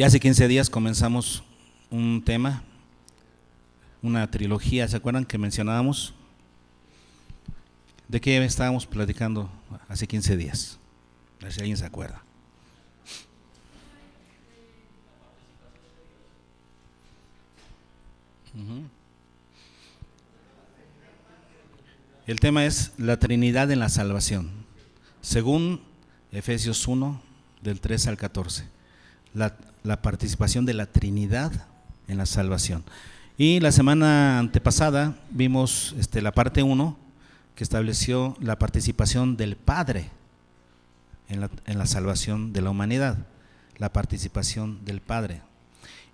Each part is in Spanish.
Y hace 15 días comenzamos un tema, una trilogía. ¿Se acuerdan que mencionábamos? ¿De qué estábamos platicando hace 15 días? A ver si alguien se acuerda. El tema es la Trinidad en la salvación, según Efesios 1, del 3 al 14. La participación de la Trinidad en la salvación. Y la semana antepasada vimos la parte 1, que estableció la participación del Padre en la salvación de la humanidad, la participación del Padre.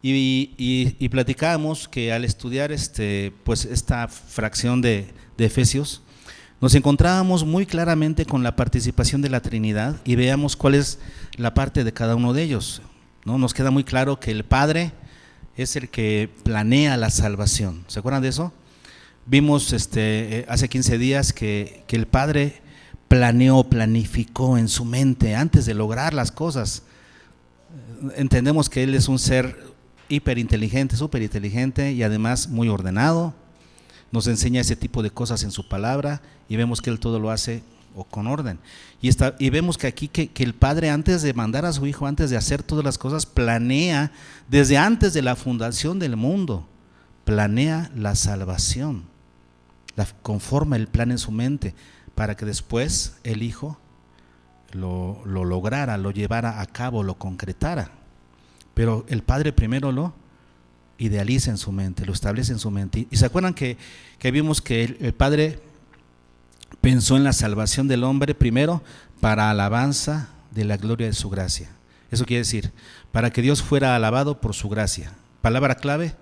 Y platicábamos que al estudiar pues esta fracción de Efesios, nos encontrábamos muy claramente con la participación de la Trinidad y veamos cuál es la parte de cada uno de ellos, ¿no? Nos queda muy claro que el Padre es el que planea la salvación. ¿Se acuerdan de eso? Vimos hace 15 días que el Padre planificó en su mente antes de lograr las cosas. Entendemos que Él es un ser hiperinteligente, superinteligente y además muy ordenado. Nos enseña ese tipo de cosas en su palabra y vemos que Él todo lo hace con orden. Y vemos que aquí que el Padre, antes de mandar a su Hijo, antes de hacer todas las cosas, planea, desde antes de la fundación del mundo, planea la salvación, conforma el plan en su mente, para que después el Hijo lo lograra, lo llevara a cabo, lo concretara. Pero el Padre primero lo idealiza en su mente, lo establece en su mente. Y se acuerdan que vimos que el Padre pensó en la salvación del hombre primero para alabanza de la gloria de su gracia. Eso quiere decir, para que Dios fuera alabado por su gracia. Palabra clave,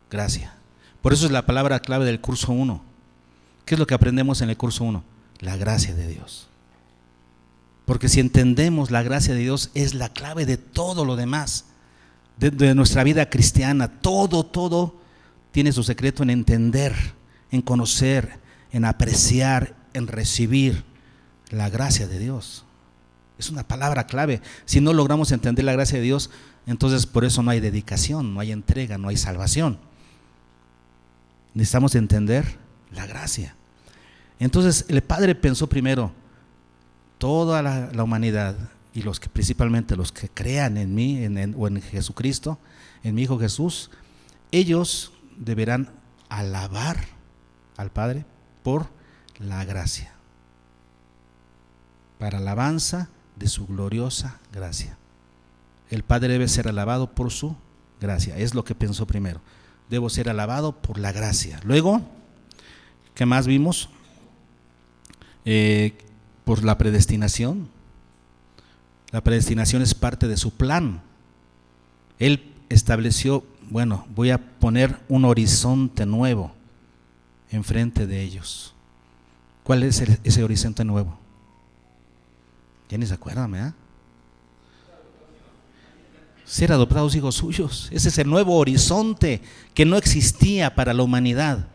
gracia. Por eso es la palabra clave del curso 1. ¿Qué es lo que aprendemos en el curso 1? La gracia de Dios. Porque si entendemos la gracia de Dios, es la clave de todo lo demás. De nuestra vida cristiana, todo tiene su secreto en entender, en conocer, en apreciar, en recibir la gracia de Dios. Es una palabra clave. Si no logramos entender la gracia de Dios, entonces por eso no hay dedicación, no hay entrega, no hay salvación. Necesitamos entender la gracia. Entonces el Padre pensó primero toda la humanidad, y principalmente los que crean en mí o en Jesucristo, en mi Hijo Jesús, ellos deberán alabar al Padre por la gracia, para alabanza de su gloriosa gracia. El Padre debe ser alabado por su gracia, es lo que pensó primero. Debo ser alabado por la gracia. Luego, ¿qué más vimos? Por la predestinación. La predestinación es parte de su plan. Él estableció, voy a poner un horizonte nuevo enfrente de ellos. ¿Cuál es ese horizonte nuevo? Ya ni se acuerdan, ¿verdad? Ser adoptados hijos suyos. Ese es el nuevo horizonte que no existía para la humanidad.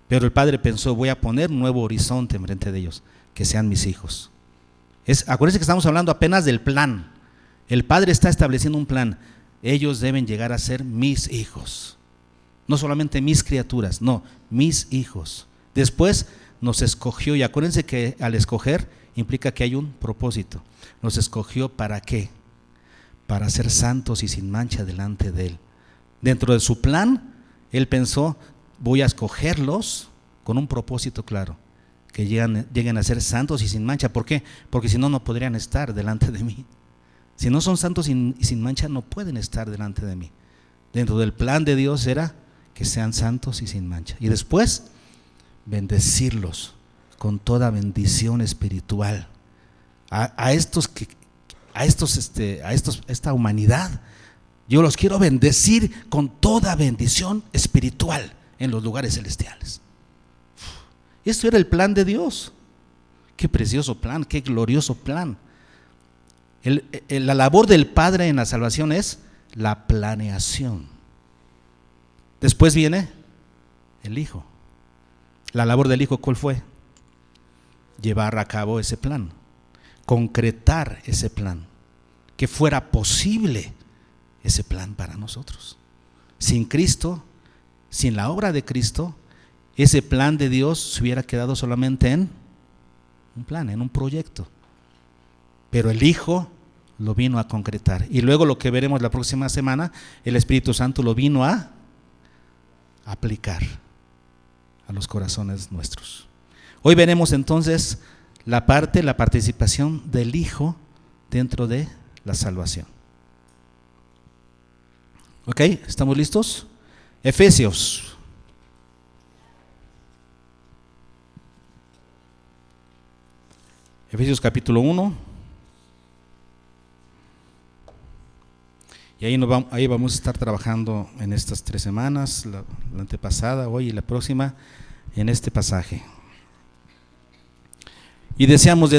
Pero el Padre pensó, voy a poner un nuevo horizonte enfrente de ellos, que sean mis hijos. Acuérdense que estamos hablando apenas del plan. El Padre está estableciendo un plan. Ellos deben llegar a ser mis hijos. No solamente mis criaturas, no, mis hijos. Después nos escogió, y acuérdense que al escoger implica que hay un propósito. Nos escogió ¿para qué? Para ser santos y sin mancha delante de Él. Dentro de su plan, Él pensó, voy a escogerlos con un propósito claro. Que lleguen a ser santos y sin mancha. ¿Por qué? Porque si no, no podrían estar delante de mí. Si no son santos y sin mancha, no pueden estar delante de mí. Dentro del plan de Dios era que sean santos y sin mancha. Y después, bendecirlos con toda bendición espiritual. Esta humanidad, yo los quiero bendecir con toda bendición espiritual en los lugares celestiales. Esto era el plan de Dios. Qué precioso plan, qué glorioso plan. La labor del Padre en la salvación es la planeación. Después viene el Hijo. La labor del Hijo, ¿cuál fue? Llevar a cabo ese plan, concretar ese plan, que fuera posible ese plan para nosotros. Sin Cristo, sin la obra de Cristo, ese plan de Dios se hubiera quedado solamente en un plan, en un proyecto. Pero el Hijo lo vino a concretar. Y luego lo que veremos la próxima semana, el Espíritu Santo lo vino a aplicar a los corazones nuestros. Hoy veremos entonces la participación del Hijo dentro de la salvación. ¿Ok? ¿Estamos listos? Efesios. Efesios capítulo 1. Y ahí vamos a estar trabajando en estas 3 semanas, la antepasada, hoy y la próxima, en este pasaje. Y deseamos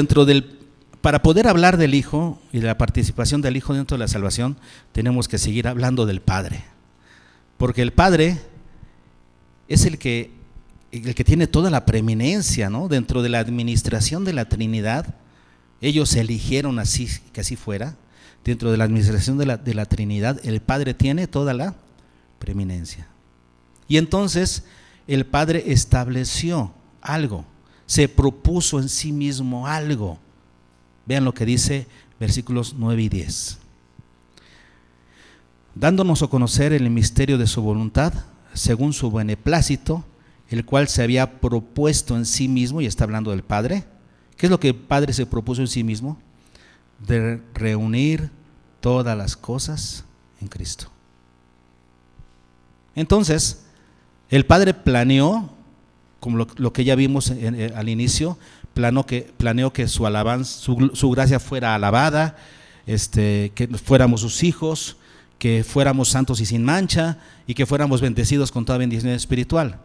para poder hablar del Hijo y de la participación del Hijo dentro de la salvación, tenemos que seguir hablando del Padre. Porque el Padre es el que tiene toda la preeminencia, ¿no? Dentro de la administración de la Trinidad. Ellos eligieron que así fuera. Dentro de la administración de la Trinidad, el Padre tiene toda la preeminencia. Y entonces el Padre estableció algo, se propuso en sí mismo algo. Vean lo que dice versículos 9 y 10. Dándonos a conocer el misterio de su voluntad, según su beneplácito, el cual se había propuesto en sí mismo, y está hablando del Padre. ¿Qué es lo que el Padre se propuso en sí mismo? De reunir todas las cosas en Cristo. Entonces, el Padre planeó, como lo que ya vimos al inicio, planeó que su alabanza, su gracia fuera alabada, que fuéramos sus hijos, que fuéramos santos y sin mancha, y que fuéramos bendecidos con toda bendición espiritual.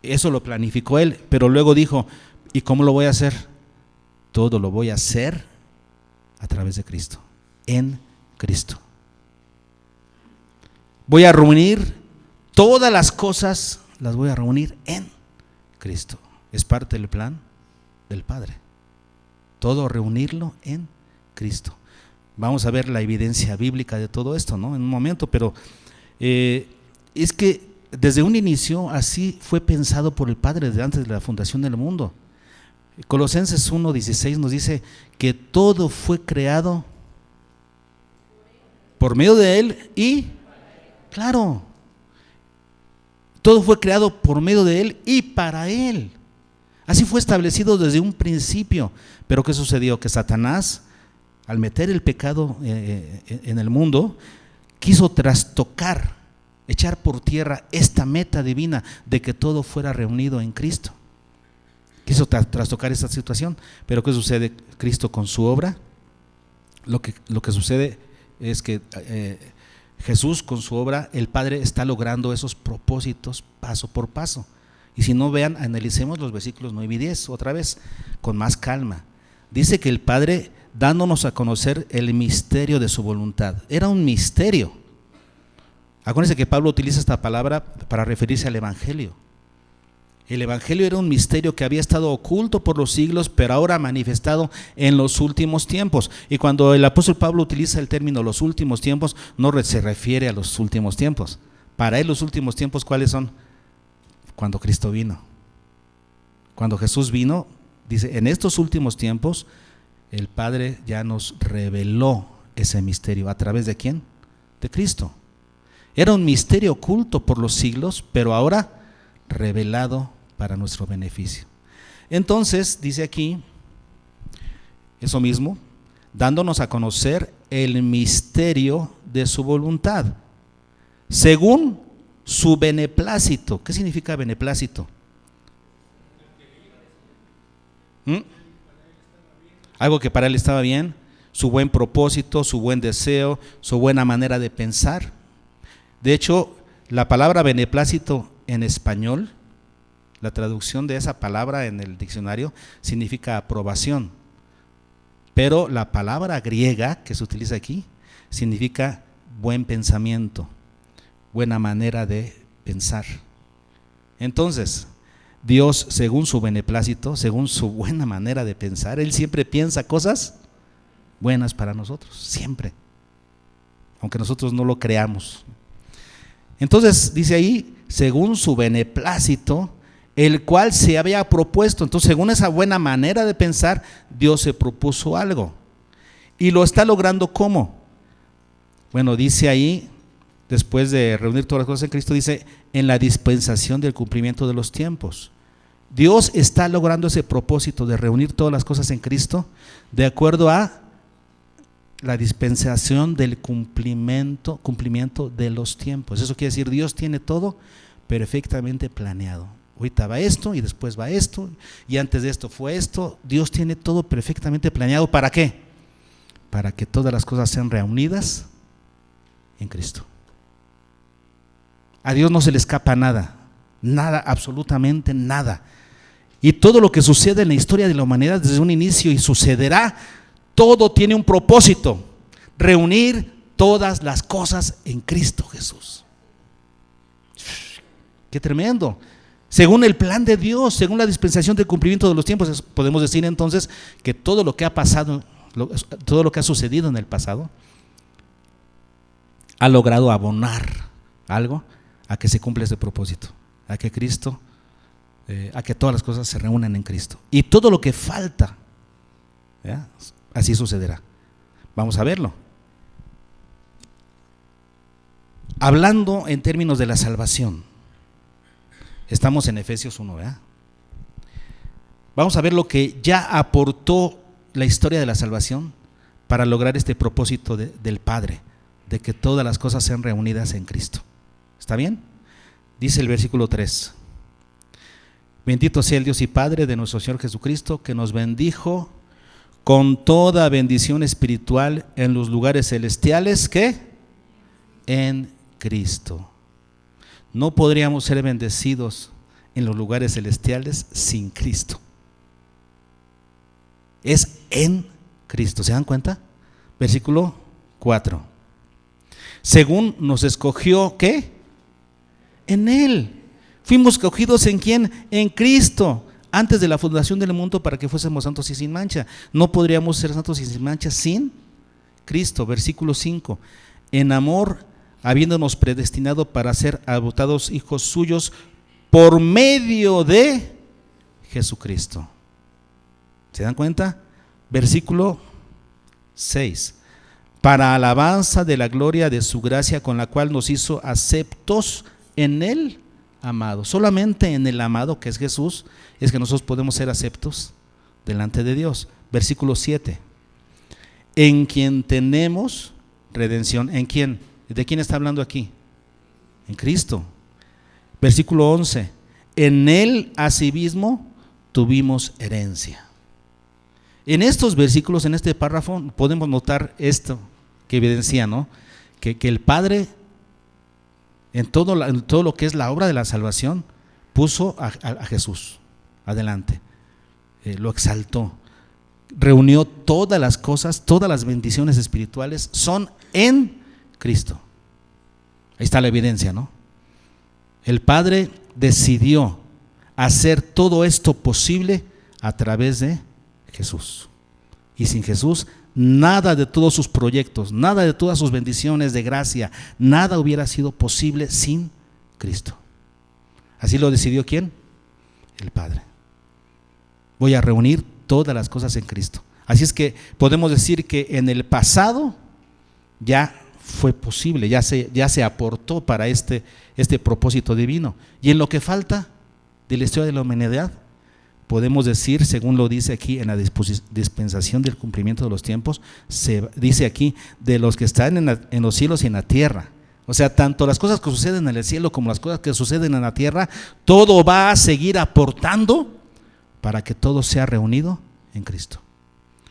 Eso lo planificó Él, pero luego dijo, ¿y cómo lo voy a hacer? Todo lo voy a hacer a través de Cristo, en Cristo. Voy a reunir todas las cosas, las voy a reunir en Cristo. Es parte del plan del Padre. Todo reunirlo en Cristo. Vamos a ver la evidencia bíblica de todo esto, ¿no? En un momento, pero es que desde un inicio así fue pensado por el Padre desde antes de la fundación del mundo. Colosenses 1:16 nos dice que todo fue creado por medio de Él y, claro, todo fue creado por medio de Él y para Él. Así fue establecido desde un principio. Pero ¿qué sucedió? Que Satanás, al meter el pecado en el mundo, quiso trastocar, echar por tierra esta meta divina de que todo fuera reunido en Cristo. Quiso trastocar esta situación, pero ¿qué sucede? Cristo con su obra, lo que sucede es que Jesús con su obra, el Padre está logrando esos propósitos paso por paso. Y si no, vean, analicemos los versículos 9 y 10 otra vez, con más calma. Dice que el Padre, dándonos a conocer el misterio de su voluntad. Era un misterio. Acuérdense que Pablo utiliza esta palabra para referirse al Evangelio. El Evangelio era un misterio que había estado oculto por los siglos, pero ahora manifestado en los últimos tiempos. Y cuando el apóstol Pablo utiliza el término los últimos tiempos, no se refiere a los últimos tiempos. Para él los últimos tiempos, ¿cuáles son? Cuando Cristo vino. Cuando Jesús vino, dice, en estos últimos tiempos, el Padre ya nos reveló ese misterio. ¿A través de quién? De Cristo. Era un misterio oculto por los siglos, pero ahora revelado para nuestro beneficio. Entonces, dice aquí, eso mismo, dándonos a conocer el misterio de su voluntad, según su beneplácito. ¿Qué significa beneplácito? Algo que para él estaba bien, su buen propósito, su buen deseo, su buena manera de pensar. De hecho, la palabra beneplácito en español, la traducción de esa palabra en el diccionario significa aprobación, pero la palabra griega que se utiliza aquí significa buen pensamiento, buena manera de pensar. Entonces, Dios, según su beneplácito, según su buena manera de pensar, Él siempre piensa cosas buenas para nosotros, siempre. aunque nosotros no lo creamos. Entonces dice ahí, según su beneplácito, el cual se había propuesto. Entonces, según esa buena manera de pensar, Dios se propuso algo. Y lo está logrando, ¿cómo? Bueno, dice ahí, después de reunir todas las cosas en Cristo, dice, en la dispensación del cumplimiento de los tiempos. Dios está logrando ese propósito de reunir todas las cosas en Cristo de acuerdo a la dispensación del cumplimiento de los tiempos. Eso quiere decir, Dios tiene todo perfectamente planeado. Ahorita va esto y después va esto y antes de esto fue esto. Dios tiene todo perfectamente planeado. ¿Para qué? Para que todas las cosas sean reunidas en Cristo. A Dios no se le escapa nada, nada, absolutamente nada. Y todo lo que sucede en la historia de la humanidad desde un inicio y sucederá, todo tiene un propósito: reunir todas las cosas en Cristo Jesús. ¡Qué tremendo! Según el plan de Dios, según la dispensación del cumplimiento de los tiempos, podemos decir entonces que todo lo que ha pasado, todo lo que ha sucedido en el pasado, ha logrado abonar algo a que se cumpla ese propósito, a que Cristo, a que todas las cosas se reúnan en Cristo. Y todo lo que falta, ¿ya?, así sucederá. Vamos a verlo. Hablando en términos de la salvación, estamos en Efesios 1, ¿verdad? Vamos a ver lo que ya aportó la historia de la salvación para lograr este propósito del Padre, de que todas las cosas sean reunidas en Cristo. ¿Está bien? Dice el versículo 3: bendito sea el Dios y Padre de nuestro Señor Jesucristo, que nos bendijo con toda bendición espiritual en los lugares celestiales, ¿qué? En Cristo. No podríamos ser bendecidos en los lugares celestiales sin Cristo. Es en Cristo, ¿se dan cuenta? Versículo 4. Según nos escogió, ¿qué? En Él. Fuimos escogidos ¿en quién? En Cristo, antes de la fundación del mundo, para que fuésemos santos y sin mancha. No podríamos ser santos y sin mancha sin Cristo. Versículo 5. En amor, habiéndonos predestinado para ser adoptados hijos suyos por medio de Jesucristo. ¿Se dan cuenta? Versículo 6. Para alabanza de la gloria de su gracia, con la cual nos hizo aceptos en el amado. Solamente en el amado, que es Jesús, es que nosotros podemos ser aceptos delante de Dios. Versículo 7. En quien tenemos redención. ¿En quién? ¿De quién está hablando aquí? En Cristo. Versículo 11. En Él asimismo tuvimos herencia. En estos versículos, en este párrafo, podemos notar esto que evidencia, ¿no? Que el Padre, en todo lo que es la obra de la salvación, puso a Jesús adelante, lo exaltó, reunió todas las cosas, todas las bendiciones espirituales son en Cristo. Ahí está la evidencia, ¿no? El Padre decidió hacer todo esto posible a través de Jesús. Y sin Jesús, nada de todos sus proyectos, nada de todas sus bendiciones de gracia, nada hubiera sido posible sin Cristo. Así lo decidió ¿quién? El Padre. Voy a reunir todas las cosas en Cristo. Así es que podemos decir que en el pasado ya fue posible, ya se aportó para este propósito divino. Y en lo que falta de la historia de la humanidad, podemos decir, según lo dice aquí en la dispensación del cumplimiento de los tiempos, se dice aquí de los que están en los cielos y en la tierra. O sea, tanto las cosas que suceden en el cielo como las cosas que suceden en la tierra, todo va a seguir aportando para que todo sea reunido en Cristo.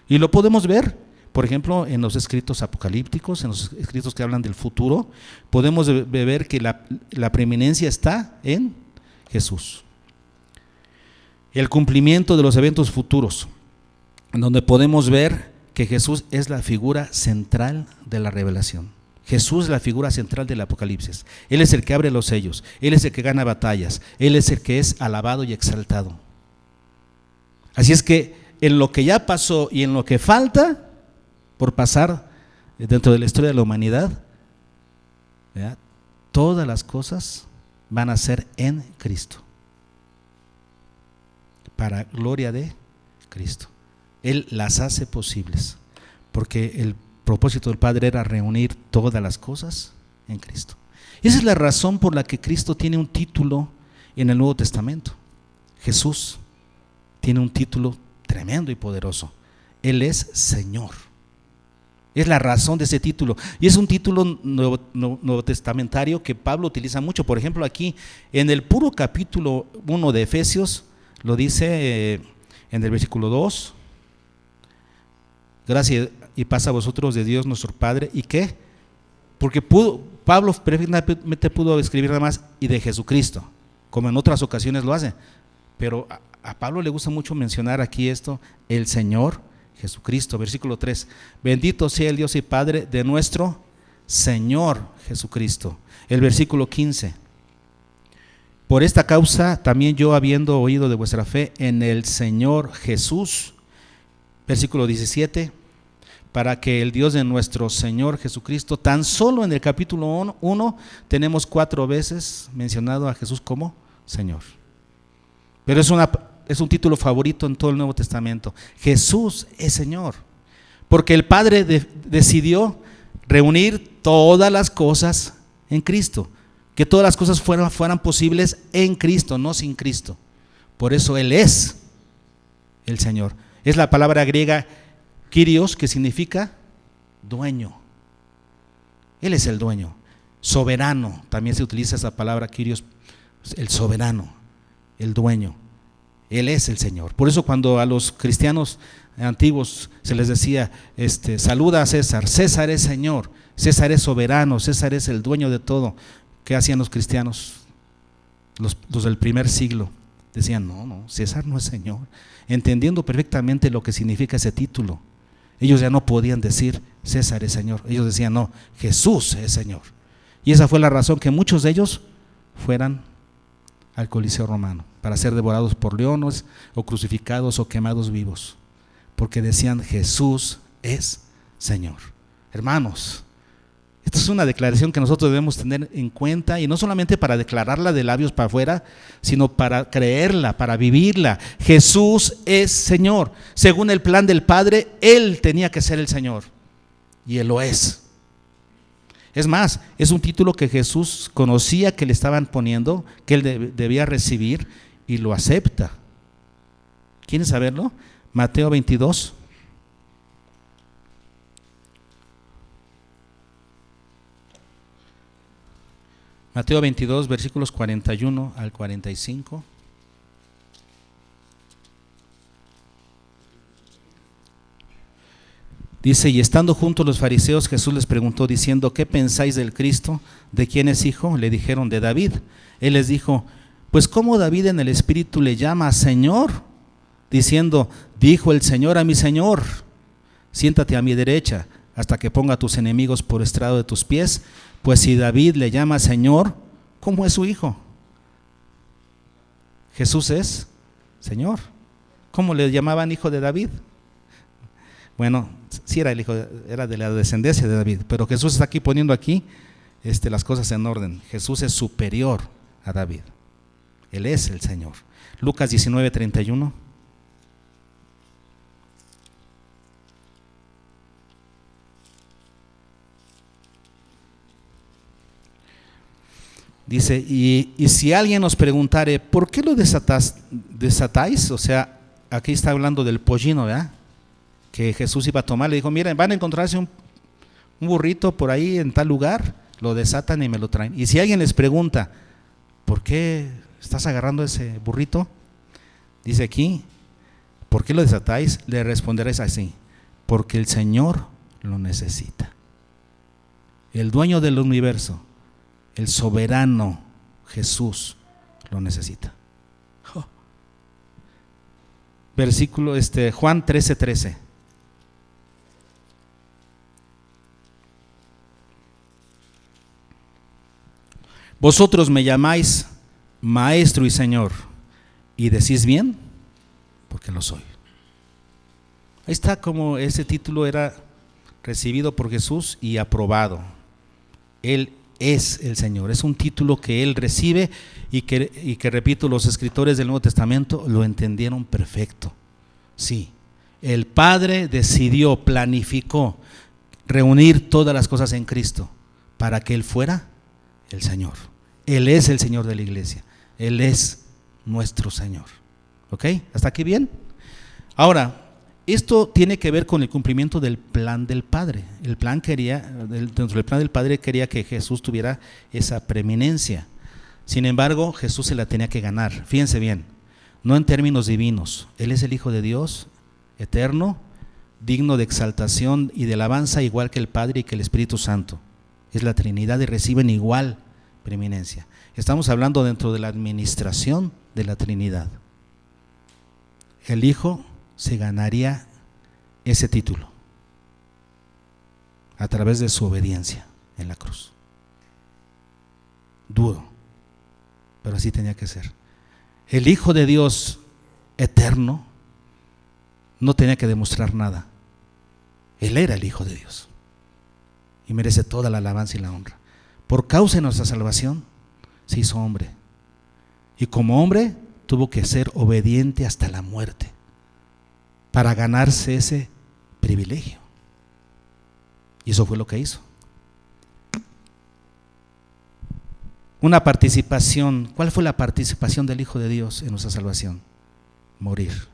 Y lo podemos ver, por ejemplo, en los escritos apocalípticos, en los escritos que hablan del futuro, podemos ver que la preeminencia está en Jesús. El cumplimiento de los eventos futuros, en donde podemos ver que Jesús es la figura central de la revelación. Jesús es la figura central del Apocalipsis. Él es el que abre los sellos, Él es el que gana batallas, Él es el que es alabado y exaltado. Así es que en lo que ya pasó y en lo que falta por pasar dentro de la historia de la humanidad, ¿verdad? Todas las cosas van a ser en Cristo, para gloria de Cristo. Él las hace posibles, porque el propósito del Padre era reunir todas las cosas en Cristo. Esa es la razón por la que Cristo tiene un título en el Nuevo Testamento. Jesús tiene un título tremendo y poderoso. Él es Señor. Es la razón de ese título. Y es un título nuevo testamentario que Pablo utiliza mucho. Por ejemplo, aquí en el puro capítulo 1 de Efesios, lo dice en el versículo 2. Gracia y paz a vosotros de Dios nuestro Padre. ¿Y qué? Porque Pablo perfectamente pudo escribir nada más y de Jesucristo, como en otras ocasiones lo hace. Pero a Pablo le gusta mucho mencionar aquí esto, el Señor Jesucristo. Versículo 3, bendito sea el Dios y Padre de nuestro Señor Jesucristo. El versículo 15, por esta causa también yo, habiendo oído de vuestra fe en el Señor Jesús. Versículo 17, para que el Dios de nuestro Señor Jesucristo, tan solo en el capítulo 1 tenemos 4 veces mencionado a Jesús como Señor. Pero es un título favorito en todo el Nuevo Testamento. Jesús es Señor, porque el Padre decidió reunir todas las cosas en Cristo, que todas las cosas fueran posibles en Cristo, no sin Cristo. Por eso Él es el Señor. Es la palabra griega Kyrios, que significa dueño. Él es el dueño. Soberano, también se utiliza esa palabra Kyrios, el soberano, el dueño. Él es el Señor. Por eso cuando a los cristianos antiguos se les decía, saluda a César, César es Señor, César es soberano, César es el dueño de todo. ¿Qué hacían los cristianos? Los del primer siglo decían, no, César no es Señor, entendiendo perfectamente lo que significa ese título. Ellos ya no podían decir César es Señor, ellos decían, no, Jesús es Señor. Y esa fue la razón que muchos de ellos fueran al Coliseo romano, para ser devorados por leones o crucificados o quemados vivos, porque decían Jesús es Señor. Hermanos, esta es una declaración que nosotros debemos tener en cuenta, y no solamente para declararla de labios para afuera, sino para creerla, para vivirla. Jesús es Señor. Según el plan del Padre, Él tenía que ser el Señor, y Él lo es. Es más, es un título que Jesús conocía que le estaban poniendo, que Él debía recibir, y lo acepta. ¿Quieren saberlo? Mateo 22. Mateo 22, versículos 41 al 45. Dice, y estando juntos los fariseos, Jesús les preguntó diciendo, ¿qué pensáis del Cristo? ¿De quién es hijo? Le dijeron, de David. Él les dijo, pues ¿cómo David en el Espíritu le llama Señor? Diciendo, dijo el Señor a mi Señor, siéntate a mi derecha hasta que ponga a tus enemigos por estrado de tus pies. Pues si David le llama Señor, ¿cómo es su hijo? Jesús es Señor. ¿Cómo le llamaban hijo de David? Bueno, sí era el hijo, era de la descendencia de David, pero Jesús está aquí poniendo aquí las cosas en orden. Jesús es superior a David. Él es el Señor. Lucas 19, 31. Dice, y si alguien nos preguntare, ¿por qué lo desatáis? O sea, aquí está hablando del pollino, ¿verdad? Que Jesús iba a tomar, le dijo, miren, van a encontrarse un burrito por ahí en tal lugar, lo desatan y me lo traen. Y si alguien les pregunta, ¿por qué estás agarrando ese burrito? Dice aquí, ¿por qué lo desatáis? Le responderéis así, porque el Señor lo necesita. El dueño del universo, el soberano Jesús lo necesita. Versículo Juan 13:13. Vosotros me llamáis Maestro y Señor, y decís bien, porque lo soy. Ahí está como ese título era recibido por Jesús y aprobado. Él es el Señor. Es un título que Él recibe y que repito, los escritores del Nuevo Testamento lo entendieron perfecto. Sí, el Padre decidió, planificó reunir todas las cosas en Cristo para que Él fuera el Señor. Él es el Señor de la iglesia. Él es nuestro Señor. ¿Ok? ¿Hasta aquí bien? Ahora, esto tiene que ver con el cumplimiento del plan del Padre. Dentro del plan del Padre quería que Jesús tuviera esa preeminencia. Sin embargo, Jesús se la tenía que ganar. Fíjense bien, no en términos divinos. Él es el Hijo de Dios, eterno, digno de exaltación y de alabanza, igual que el Padre y que el Espíritu Santo. Es la Trinidad y reciben igual preeminencia. Estamos hablando dentro de la administración de la Trinidad. El Hijo se ganaría ese título a través de su obediencia en la cruz. Duro, pero así tenía que ser. El Hijo de Dios eterno no tenía que demostrar nada. Él era el Hijo de Dios y merece toda la alabanza y la honra. Por causa de nuestra salvación se hizo hombre, y como hombre tuvo que ser obediente hasta la muerte para ganarse ese privilegio. Y eso fue lo que hizo. Una participación. ¿Cuál fue la participación del Hijo de Dios en nuestra salvación? Morir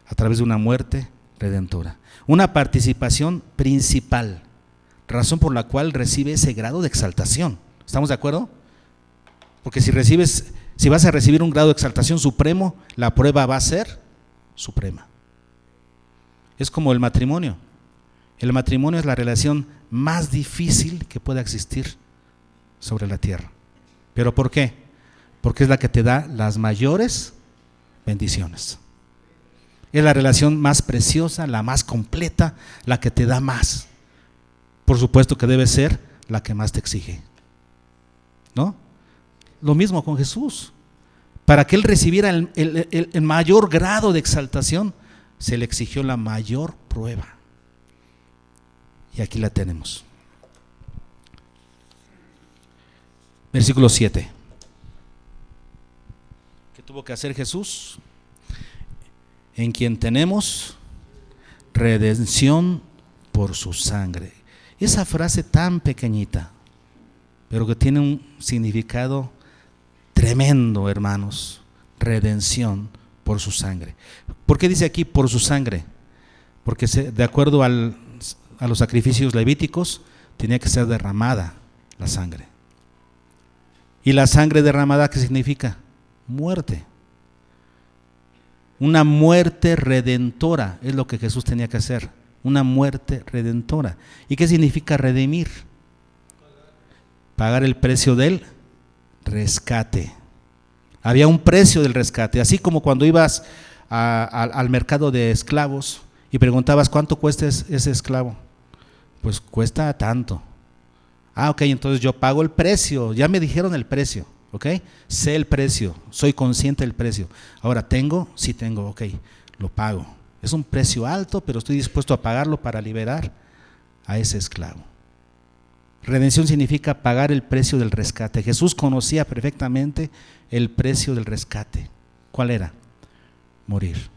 a través de una muerte redentora. Una participación principal, razón por la cual recibe ese grado de exaltación. ¿Estamos de acuerdo? Porque si vas a recibir un grado de exaltación supremo, la prueba va a ser suprema. Es como el matrimonio. El matrimonio es la relación más difícil que pueda existir sobre la tierra. ¿Pero por qué? Porque es la que te da las mayores bendiciones. Es la relación más preciosa, la más completa, la que te da más. Por supuesto que debe ser la que más te exige, ¿no? Lo mismo con Jesús. Para que Él recibiera el mayor grado de exaltación, se le exigió la mayor prueba. Y aquí la tenemos. Versículo 7. ¿Qué tuvo que hacer Jesús? En quien tenemos redención por su sangre. Esa frase tan pequeñita, pero que tiene un significado tremendo, hermanos. Redención por su sangre. ¿Por qué dice aquí por su sangre? Porque de acuerdo a los sacrificios levíticos tenía que ser derramada la sangre. ¿Y la sangre derramada qué significa? Muerte. Una muerte redentora es lo que Jesús tenía que hacer. Una muerte redentora. ¿Y qué significa redimir? Pagar el precio del rescate. Había un precio del rescate, así como cuando ibas al mercado de esclavos y preguntabas ¿cuánto cuesta ese esclavo? Pues cuesta tanto. Ok, entonces yo pago el precio, ya me dijeron el precio, ok, sé el precio, soy consciente del precio. Ahora tengo, sí tengo, ok, lo pago. Es un precio alto, pero estoy dispuesto a pagarlo para liberar a ese esclavo. Redención significa pagar el precio del rescate. Jesús conocía perfectamente el precio del rescate. ¿Cuál era? Morir.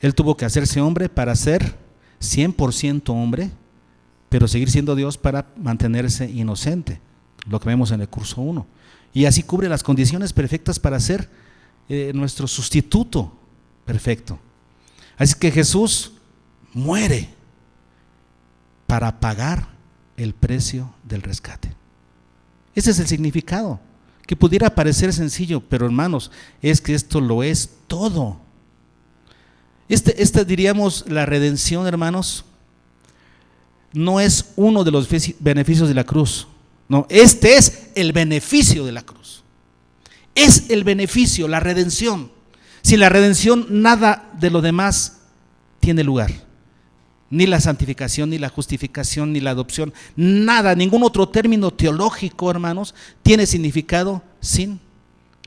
Él tuvo que hacerse hombre para ser 100% hombre, pero seguir siendo Dios para mantenerse inocente, lo que vemos en el curso 1. Y así cubre las condiciones perfectas para ser nuestro sustituto perfecto. Así que Jesús muere para pagar el precio del rescate. Ese es el significado, que pudiera parecer sencillo, pero hermanos, es que esto lo es todo. Diríamos, la redención, hermanos, no es uno de los beneficios de la cruz. No, este es el beneficio de la cruz. Es el beneficio, la redención. Sin la redención, nada de lo demás tiene lugar. Ni la santificación, ni la justificación, ni la adopción, nada, ningún otro término teológico, hermanos, tiene significado sin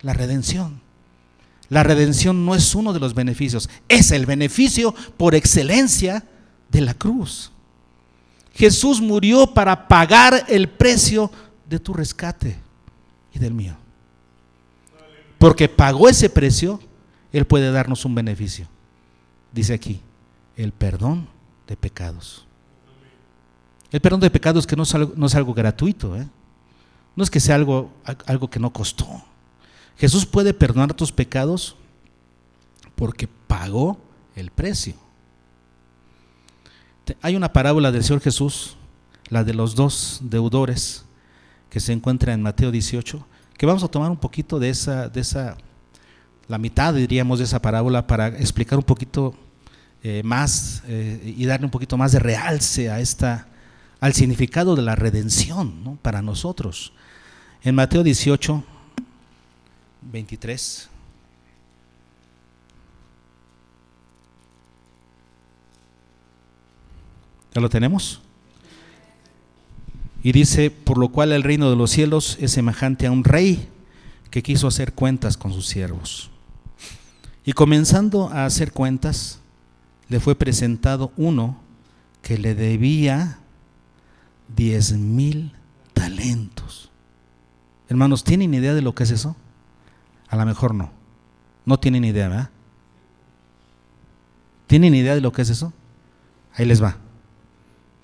la redención. La redención no es uno de los beneficios, es el beneficio por excelencia de la cruz. Jesús murió para pagar el precio de tu rescate y del mío. Porque pagó ese precio, Él puede darnos un beneficio. Dice aquí, el perdón de pecados. El perdón de pecados que no es algo gratuito, ¿eh? No es que sea algo que no costó. Jesús puede perdonar tus pecados porque pagó el precio. Hay una parábola del Señor Jesús, la de los dos deudores, que se encuentra en Mateo 18, que vamos a tomar un poquito de esa, la mitad diríamos de esa parábola para explicar un poquito más y darle un poquito más de realce al significado de la redención, ¿no?, para nosotros. En Mateo 18, 23. ¿Ya lo tenemos? Y dice, por lo cual el reino de los cielos es semejante a un rey que quiso hacer cuentas con sus siervos. Y comenzando a hacer cuentas, le fue presentado uno que le debía 10,000 talentos. Hermanos, ¿tienen idea de lo que es eso? A lo mejor no. No tienen idea, ¿verdad? ¿Tienen idea de lo que es eso? Ahí les va.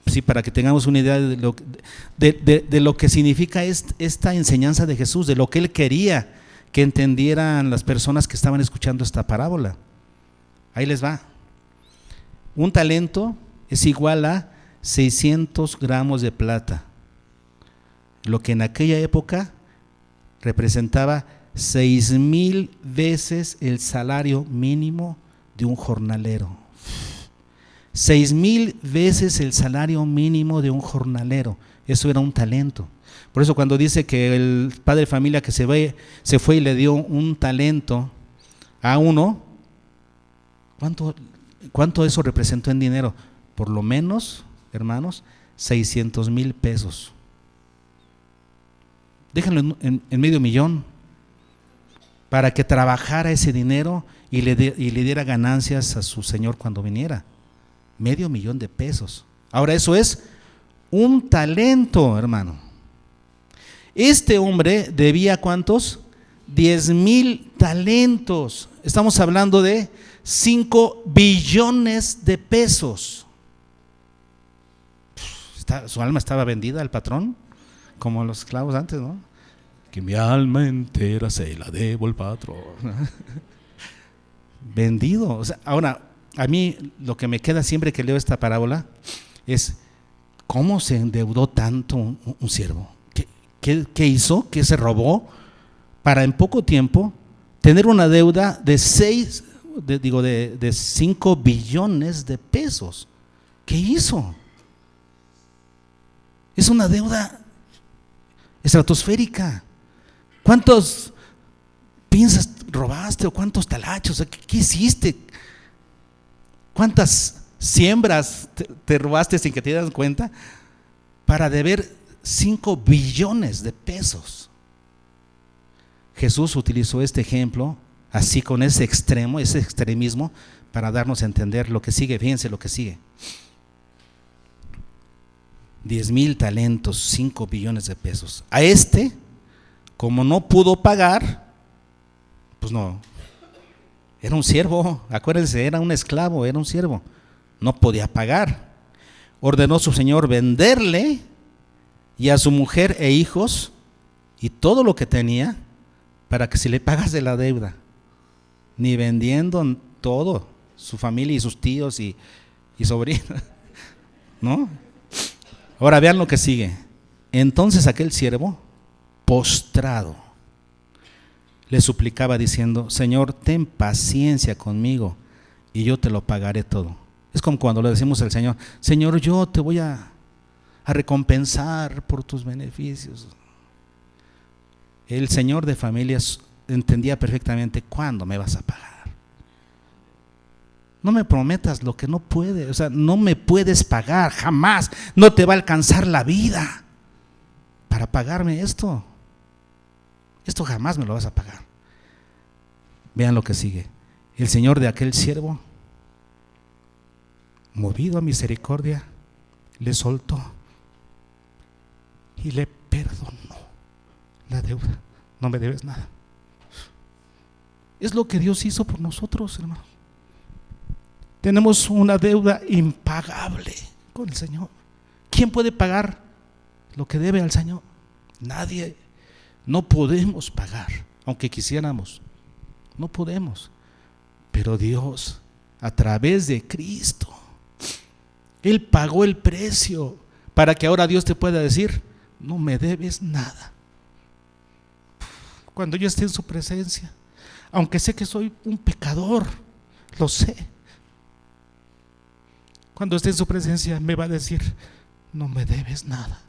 Sí, para que tengamos una idea de lo que significa esta enseñanza de Jesús, de lo que Él quería que entendieran las personas que estaban escuchando esta parábola. Ahí les va. Un talento es igual a 600 gramos de plata, lo que en aquella época representaba 6,000 veces el salario mínimo de un jornalero. 6,000 veces el salario mínimo de un jornalero. Eso era un talento. Por eso cuando dice que el padre de familia que se fue y le dio un talento a uno, ¿cuánto eso representó en dinero? Por lo menos, hermanos, 600,000 pesos. Déjenlo en $500,000 para que trabajara ese dinero y le diera ganancias a su señor cuando viniera. $500,000 de pesos. Ahora eso es un talento, hermano. Este hombre debía ¿cuántos? 10,000 talentos. Estamos hablando de 5 billones de pesos. Su alma estaba vendida al patrón, como los esclavos antes, ¿no? Que mi alma entera se la debo al patrón. Vendido. O sea, ahora, a mí lo que me queda siempre que leo esta parábola es cómo se endeudó tanto un siervo. ¿Qué hizo? ¿Qué se robó? Para en poco tiempo tener una deuda de 5 billones de pesos. ¿Qué hizo? Es una deuda estratosférica. ¿Cuántos pinzas robaste o cuántos talachos? ¿Qué hiciste? ¿Cuántas siembras te robaste sin que te dieras cuenta para deber 5 billones de pesos? Jesús utilizó este ejemplo, así con ese extremismo, para darnos a entender lo que sigue. Fíjense lo que sigue. 10,000 talentos, 5 billones de pesos. A como no pudo pagar, pues no. Era un siervo, acuérdense, era un esclavo, era un siervo. No podía pagar. Ordenó su señor venderle y a su mujer e hijos y todo lo que tenía para que se le pagase la deuda. Ni vendiendo todo, su familia y sus tíos y sobrinos, ¿no? Ahora vean lo que sigue. Entonces aquel siervo, postrado, le suplicaba diciendo: Señor, ten paciencia conmigo y yo te lo pagaré todo. Es como cuando le decimos al Señor: Señor, yo te voy a recompensar por tus beneficios. El señor de familias entendía perfectamente: ¿cuándo me vas a pagar? No me prometas lo que no puedes, o sea, no me puedes pagar jamás. No te va a alcanzar la vida para pagarme esto. Esto jamás me lo vas a pagar. Vean lo que sigue. El señor de aquel siervo, movido a misericordia, le soltó y le perdonó la deuda. No me debes nada. Es lo que Dios hizo por nosotros, hermano. Tenemos una deuda impagable con el Señor. ¿Quién puede pagar lo que debe al Señor? Nadie. No podemos pagar, aunque quisiéramos. No podemos. Pero Dios, a través de Cristo, Él pagó el precio para que ahora Dios te pueda decir: no me debes nada. Cuando yo esté en su presencia, aunque sé que soy un pecador, lo sé, cuando esté en su presencia me va a decir: no me debes nada.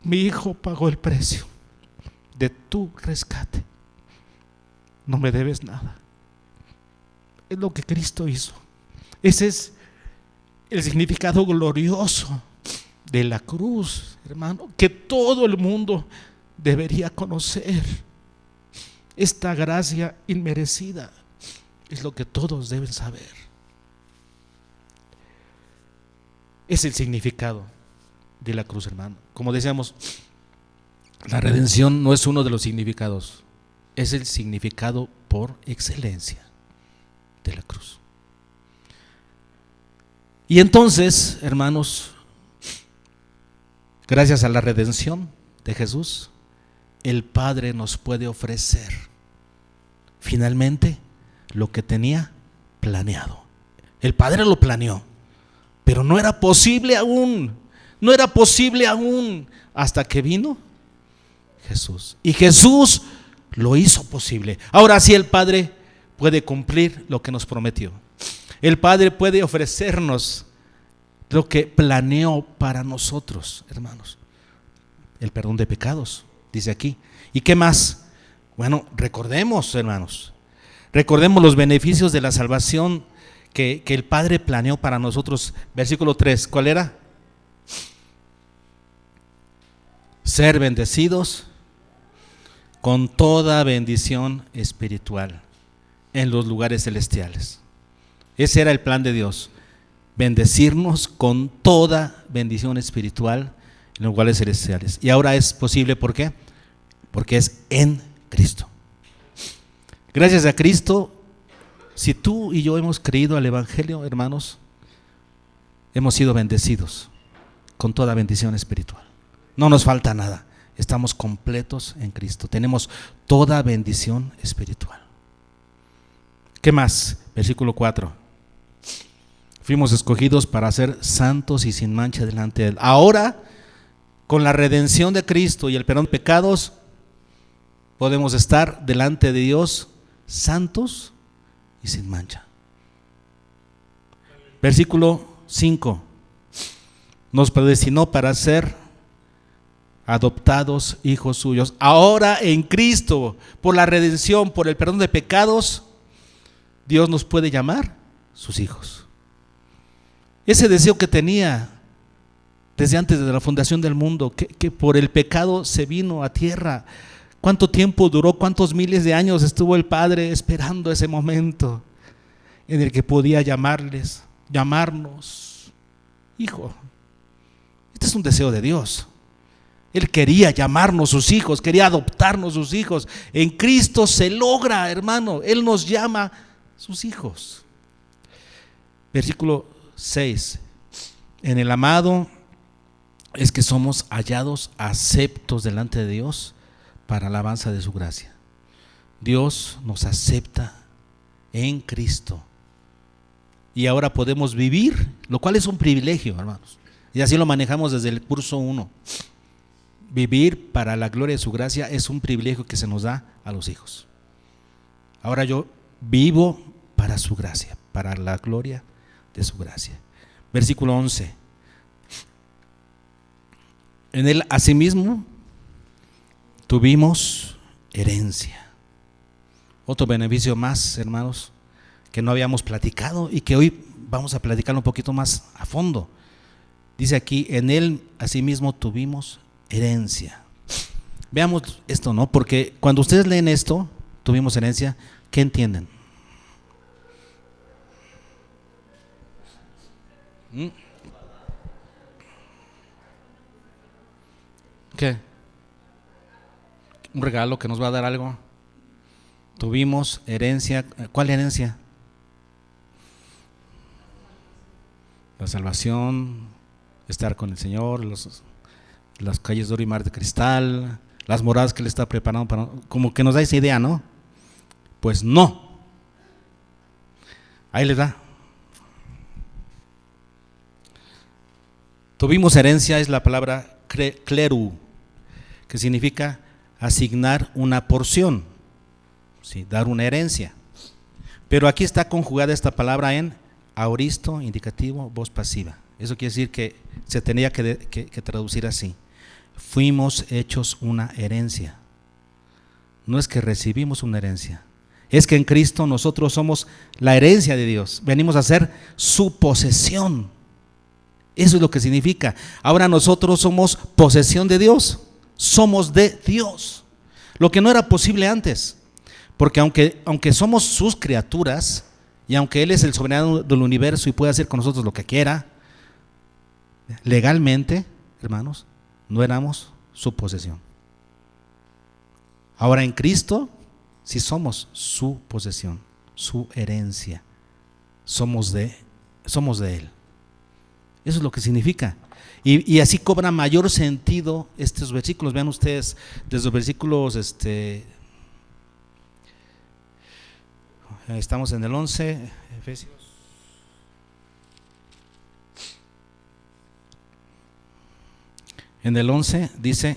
Mi hijo pagó el precio de tu rescate. No me debes nada. Es lo que Cristo hizo. Ese es el significado glorioso de la cruz, hermano, que todo el mundo debería conocer. Esta gracia inmerecida es lo que todos deben saber. Es el significado de la cruz, hermano. Como decíamos, la redención no es uno de los significados, es el significado por excelencia de la cruz. Y entonces, hermanos, gracias a la redención de Jesús, el Padre nos puede ofrecer finalmente lo que tenía planeado. El Padre lo planeó, pero no era posible aún. No era posible aún hasta que vino Jesús. Y Jesús lo hizo posible. Ahora sí, el Padre puede cumplir lo que nos prometió. El Padre puede ofrecernos lo que planeó para nosotros, hermanos. El perdón de pecados, dice aquí. ¿Y qué más? Bueno, recordemos, hermanos, recordemos los beneficios de la salvación que el Padre planeó para nosotros. Versículo 3, ¿cuál era? Ser bendecidos con toda bendición espiritual en los lugares celestiales. Ese era el plan de Dios, bendecirnos con toda bendición espiritual en los lugares celestiales. Y ahora es posible, ¿por qué? Porque es en Cristo. Gracias a Cristo, si tú y yo hemos creído al Evangelio, hermanos, hemos sido bendecidos con toda bendición espiritual. No nos falta nada, estamos completos en Cristo, tenemos toda bendición espiritual. ¿Qué más? Versículo 4. Fuimos escogidos para ser santos y sin mancha delante de Él. Ahora, con la redención de Cristo y el perdón de pecados, podemos estar delante de Dios santos y sin mancha. Versículo 5. Nos predestinó para ser adoptados hijos suyos. Ahora en Cristo, por la redención, por el perdón de pecados, Dios nos puede llamar sus hijos. Ese deseo que tenía desde antes de la fundación del mundo, que por el pecado se vino a tierra. ¿Cuánto tiempo duró? ¿Cuántos miles de años estuvo el Padre esperando ese momento en el que podía llamarnos hijo? Este es un deseo de Dios. Él quería llamarnos sus hijos, quería adoptarnos sus hijos. En Cristo se logra, hermano. Él nos llama sus hijos. Versículo 6. En el amado es que somos hallados aceptos delante de Dios para alabanza de su gracia. Dios nos acepta en Cristo. Y ahora podemos vivir, lo cual es un privilegio, hermanos. Y así lo manejamos desde el curso 1. Vivir para la gloria de su gracia es un privilegio que se nos da a los hijos. Ahora yo vivo para su gracia, para la gloria de su gracia. Versículo 11. En él asimismo tuvimos herencia. Otro beneficio más, hermanos, que no habíamos platicado y que hoy vamos a platicar un poquito más a fondo. Dice aquí, en él asimismo tuvimos herencia. Veamos esto, ¿no? Porque cuando ustedes leen esto, tuvimos herencia, ¿qué entienden? qué? Un regalo que nos va a dar algo. Tuvimos herencia. ¿Cuál herencia? La salvación, estar con el Señor, las calles de oro y mar de cristal, las moradas que Él está preparando para, como que nos da esa idea, ¿no? Pues no. Ahí les da. Tuvimos herencia, es la palabra kleru, que significa asignar una porción, ¿sí? Dar una herencia. Pero aquí está conjugada esta palabra en aoristo, indicativo, voz pasiva. Eso quiere decir que se tenía que traducir así. Fuimos hechos una herencia. No es que recibimos una herencia, es que en Cristo nosotros somos la herencia de Dios. Venimos a ser su posesión. Eso es lo que significa. Ahora nosotros somos posesión de Dios. Somos de Dios. Lo que no era posible antes. Porque aunque somos sus criaturas, y aunque Él es el soberano del universo y puede hacer con nosotros lo que quiera, legalmente, hermanos, no éramos su posesión. Ahora en Cristo sí somos su posesión, su herencia. Somos de Él. Eso es lo que significa. Y así cobra mayor sentido estos versículos. Vean ustedes desde los versículos, estamos en el 11, Efesios. En el 11 dice,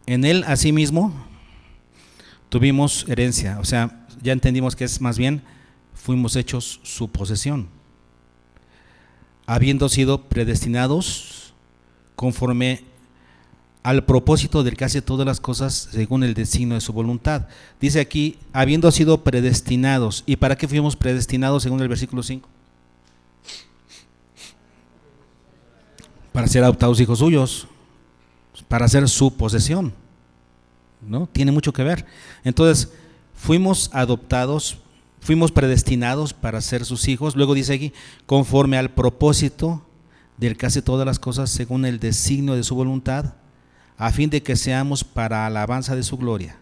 en Él asimismo tuvimos herencia. O sea, ya entendimos que es más bien, fuimos hechos su posesión, habiendo sido predestinados conforme al propósito del que hace todas las cosas según el designio de su voluntad. Dice aquí, habiendo sido predestinados. ¿Y para qué fuimos predestinados según el versículo 5? Para ser adoptados hijos suyos, para ser su posesión, ¿no? Tiene mucho que ver. Entonces, fuimos adoptados, fuimos predestinados para ser sus hijos. Luego dice aquí, conforme al propósito del que hace todas las cosas según el designio de su voluntad, a fin de que seamos para alabanza de su gloria,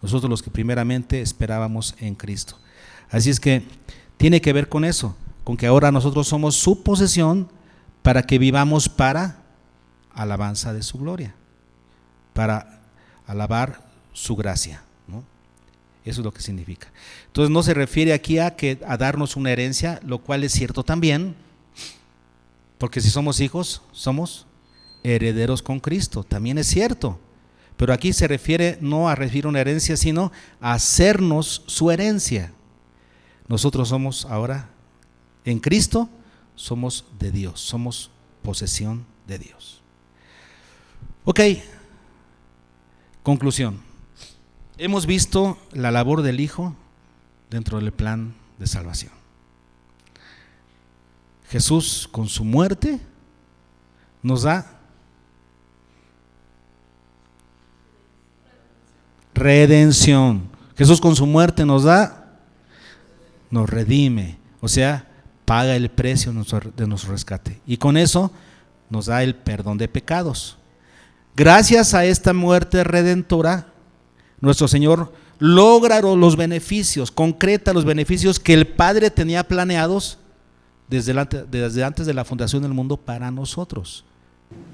nosotros los que primeramente esperábamos en Cristo. Así es que tiene que ver con eso, con que ahora nosotros somos su posesión para que vivamos para alabanza de su gloria, para alabar su gracia, ¿no? Eso es lo que significa. Entonces no se refiere aquí a darnos una herencia, lo cual es cierto también, porque si somos hijos, somos herederos con Cristo, también es cierto, pero aquí se refiere no a recibir una herencia, sino a hacernos su herencia. Nosotros somos ahora, en Cristo, somos de Dios, somos posesión de Dios. Ok, conclusión. Hemos visto la labor del Hijo dentro del plan de salvación. Jesús con su muerte nos da redención. Jesús con su muerte nos redime, o sea, paga el precio de nuestro rescate. Y con eso nos da el perdón de pecados. Gracias a esta muerte redentora, nuestro Señor logra los beneficios, concreta los beneficios que el Padre tenía planeados desde antes de la fundación del mundo para nosotros.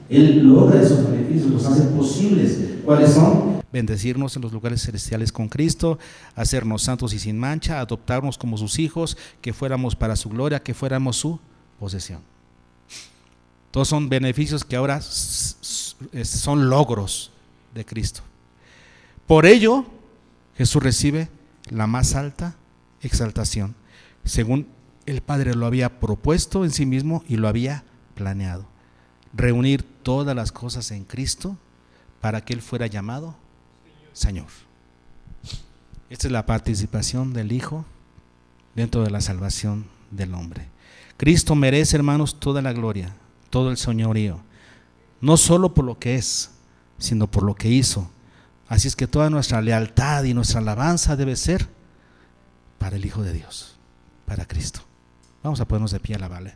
Él logra esos beneficios, los hace posibles. ¿Cuáles son? Bendecirnos en los lugares celestiales con Cristo, hacernos santos y sin mancha, adoptarnos como sus hijos, que fuéramos para su gloria, que fuéramos su posesión. Todos son beneficios que ahora son logros de Cristo. Por ello, Jesús recibe la más alta exaltación, según el Padre lo había propuesto en sí mismo y lo había planeado. Reunir todas las cosas en Cristo para que Él fuera llamado Señor. Esta es la participación del Hijo dentro de la salvación del hombre. Cristo merece, hermanos, toda la gloria, todo el señorío, no solo por lo que es, sino por lo que hizo. Así es que toda nuestra lealtad y nuestra alabanza debe ser para el Hijo de Dios, para Cristo. Vamos a ponernos de pie a alabarle.